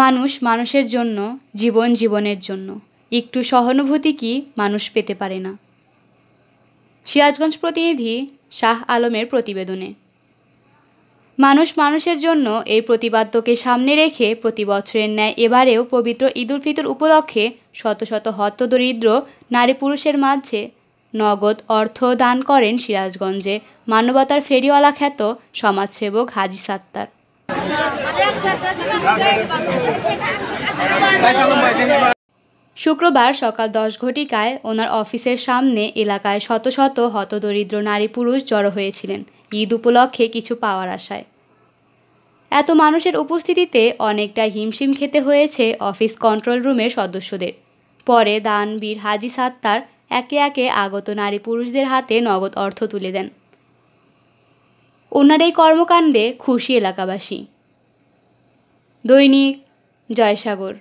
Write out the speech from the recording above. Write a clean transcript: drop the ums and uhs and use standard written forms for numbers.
মানুষ মানুষের জন্য, জীবন জীবনের জন্য একটু সহানুভূতি কি মানুষ পেতে পারে না? সিরাজগঞ্জ প্রতিনিধি শাহ আলমের প্রতিবেদনে। মানুষ মানুষের জন্য এই প্রতিপাদ্যকে সামনে রেখে প্রতি বছরের ন্যায় এবারেও পবিত্র ঈদ উল ফিতর উপলক্ষে শত শত হতদরিদ্র নারী পুরুষের মাঝে নগদ অর্থ দান করেন সিরাজগঞ্জে মানবতার ফেরিওয়ালা খ্যাত সমাজসেবক হাজি সাত্তার। শুক্রবার সকাল 10 ঘটিকায় ওনার অফিসের সামনে এলাকায় শত শত হতদরিদ্র নারী পুরুষ জড়ো হয়েছিলেন ঈদ উপলক্ষে কিছু পাওয়ার আশায়। এত মানুষের উপস্থিতিতে অনেকটা হিমশিম খেতে হয়েছে অফিস কন্ট্রোল রুমের সদস্যদের। পরে দানবীর হাজি সাত্তার একে একে আগত নারী পুরুষদের হাতে নগদ অর্থ তুলে দেন। ওনার এই কর্মকাণ্ডে খুশি এলাকাবাসী। দৈনিক জয়সাগর।